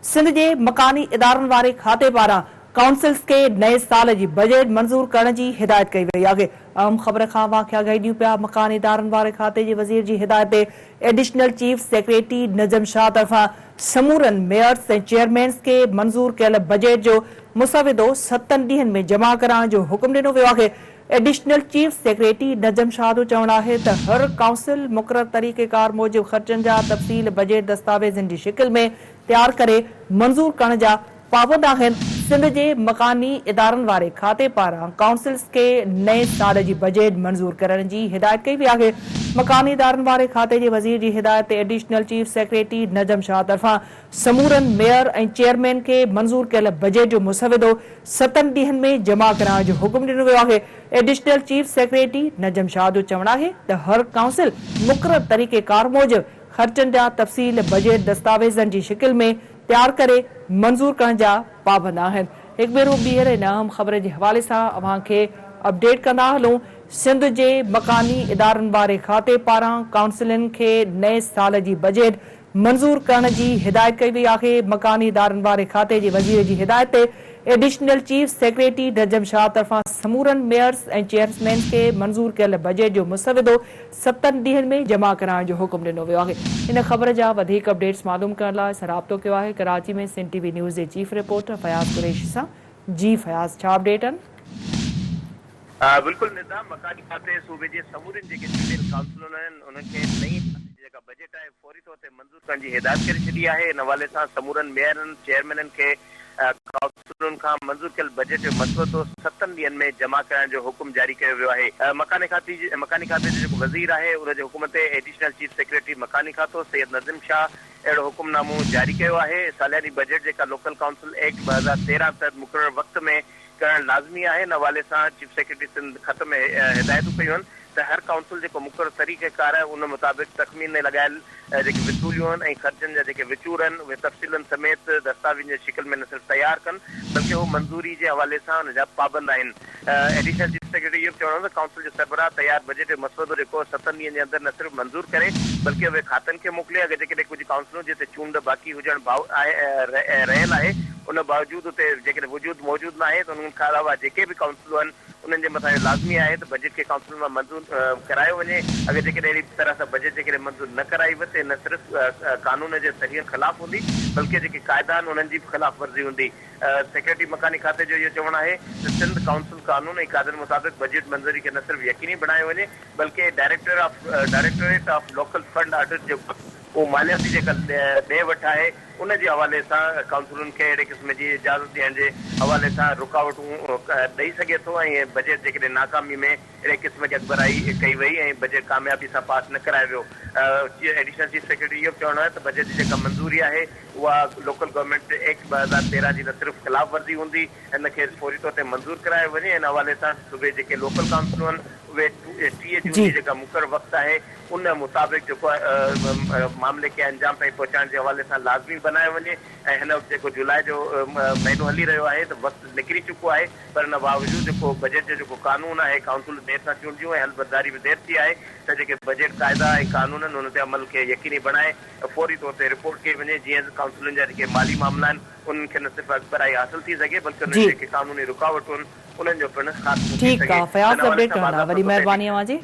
सिंध के मकानी इदारन वाले खाते पारा काउंसिल्स के नए साल की बजट मंजूर करने की हिदायत कई वही है। अहम खबर का वाक़िया गईडियूं पिया मकानी इदारन वाले खाते के वजीर की हिदायत एडिशनल चीफ सेक्रेटरी नजम शाह तरफा समूरन मेयर्स और चेयरमैन के मंजूर कल बजट जो मुसविदो 7 ॾींहनि में जमा कराने जो हुक्म दिनो वियो है। एडिशनल चीफ सेक्रेटरी नजम शाह जो चवण है तो हर काउंसिल मुकर्रर तरीक़ेकार मूजिब खर्चन जा तफ़सील बजट दस्तावेजन की शिकिल में तैयार करे मंजूर करने जा पाबंद आहिनि। सिंध के मकानी इदारन वाले खाते पारा काउंसिल्स के नए साल की बजट मंजूर करने की हिदायत कई वही है। मकानी इदारन वाले खाते के वजीर की हिदायत एडिशनल चीफ सेक्रेटरी नजम शाह तरफा समूरन मेयर और चेयरमैन के मंजूर कल बजट जो मुसविदो 7 ॾींहनि में जमा कराने जो हुक्म दिनो वियो है। एडिशनल चीफ सेक्रेटरी नजम शाह जो चवण है तो हर काउंसिल मुकर्रर तरीक़ेकार मूजिब खर्चन जा तफ़सील बजट दस्तावेजन की शिकिल में तैयार करे मंजूर करने जा पाबंद आहिनि। एक भेरो ॿीहर इन अहम खबर के हवाले से अवां के अपडेट कंदा हलूं। सिंध के मकानी इदारन वाले खाते पारा काउंसिलन के नए साल की बजट मंजूर करने की हिदायत कई वही है। मकानी इदारन वाले खाते के वजीर की हिदायत एडिशनल चीफ सेक्रेटरी नजम शाह तरफा समूरन मेयर्स और चेयरमैन के मंजूर कल बजट जो मुसविदो 7 ॾींहनि में जमा कराने जो हुक्म दिनो वियो है। इन खबर जा वधीक अपडेट्स मालूम करण लाइ राब्तो किया है कराची में सिंध टीवी न्यूज़ के चीफ रिपोर्टर फयाज कुरैशी से। जी फयाज, छा अपडेट आहिनि? बिल्कुल निज़ाम मकानी खाते सूबे के समूरन जेके चूंडियल काउंसिलर आहिनि उन्हनि खे नई जेका बजट है फौरी तौर ते मंजूर करण जी हिदायत करे छॾी आहे। इन हवाले सां समूरन मेयरनि चेयरमैननि खे काउंसिलरनि खां मंजूर कयल बजट जो मसवदो 7 ॾींहनि में जमा कराइण जो हुकुम जारी कयो वियो आहे। मकानी खाते जो जेको वज़ीर आहे उनजे हुकुम ते एडिशनल चीफ सेक्रेटरी मकानी खातो सैयद नज़ीम शाह अहिड़ो हुकुमनामो जारी कयो आहे। सालियानी बजट जेका लोकल काउंसिल एक्ट 2013 तहत मुक़ररु वक़्त में करण लाज़मी आहे। इन हवाले सां चीफ सेक्रेटरी सिंध खत में हिदायतूं कयूं आहिनि त हर काउंसिल जेको मुक़ररु तरीक़ेकार आहे उन मुताबिक़ तख़मीन लॻायल जेके विसूलियूं आहिनि ऐं ख़र्चनि जा जेके विचूर आहिनि उहे तफ़सीलनि समेत दस्तावेज जी शिकिल में न सिर्फ़ु तयारु कनि बल्कि उहे मंज़ूरी जे हवाले सां हुन जा पाबंद आहिनि। एडिशनल चीफ सेक्रेटरी इहो चवणो त काउंसिल जो सरबराह तयारु बजट जो मसवदो जेको 7 ॾींहनि जे अंदरि न सिर्फ़ु मंज़ूर करे बल्कि उहे खातनि खे मोकिले। अगरि जेकॾहिं कुझु काउंसिलूं जिते चूंड बाक़ी हुजण रहियल आहे उन बावजूद उते जेकॾहिं वजूद मौजूद न आहे त उन्हनि खां अलावा जेके बि काउंसिलूं आहिनि उन्हनि जे मथां लाज़मी आहे त बजट खे काउंसिल में मंजूर करायो वञे। अगरि जेकॾहिं अहिड़ी तरह सां बजट जेकॾहिं मंजूर न कराई वञे न सिर्फ़ु कानून जे सही ख़िलाफ़ हूंदी बल्कि जेके क़ाइदा आहिनि उन्हनि जी बि ख़िलाफ़ वर्ज़ी हूंदी। सेक्रेटरी मकानी खाते जो इहो चवणु आहे त सिंध काउंसिल कानून ऐं क़ाइदनि मुताबिक़ बजट मंज़ूरी खे न सिर्फ़ु यकीनी बणायो वञे बल्कि directorate of local fund audit जो वो मालियाती जेका ॾे वठि आहे उन जे हवाले सां काउंसिलुनि खे अहिड़े क़िस्म जी इजाज़त ॾियण जे हवाले सां रुकावटूं ॾेई सघे थो ऐं बजट जेकॾहिं नाकामी में अहिड़े क़िस्म जी अॻुवारी कई वई ऐं बजट कामयाबी सां पास न करायो वियो। एडिशनल चीफ सेक्रेटरी इहो चवणो आहे त बजट जी जेका मंज़ूरी आहे उहा लोकल गवर्नमेंट एक्ट 2013 जी न सिर्फ़ु ख़िलाफ़ वर्ज़ी हूंदी हिन खे फौरी तौर ते मंज़ूर करायो वञे। हिन हवाले सां सूबे जेके लोकल काउंसिलूं आहिनि उहे 30 जून जी जेका मुक़ररु वक़्तु आहे उन मुताबिक़ जेको मामले खे अंजाम ताईं पहुचाइण जे हवाले सां लाज़मी बनायो वञे। ऐं हिन वक़्तु जेको जुलाई जो महीनो हली रहियो आहे त वक़्तु निकिरी चुको आहे पर हिन बावजूद जेको बजट जो जेको कानून आहे काउंसिल देरि सां चूंडियूं ऐं हलबतदारी बि देरि थी आहे त जेके बजट क़ाइदा ऐं कानून आहिनि उन ते अमल खे यकीनी बणाए फौरी तौर ते रिपोर्ट कई वञे जीअं काउंसिलुनि जा जेके माली मामला आहिनि उन्हनि खे न सिर्फ़ु अॻुवारी हासिल थी सघे बल्कि उन्हनि जेके कानूनी रुकावटूं आहिनि उन्हनि जो पिणु ख़ासि ठीक आहे। फयाज़ अपडेट करण लाइ वॾी महिरबानी अव्हां जी।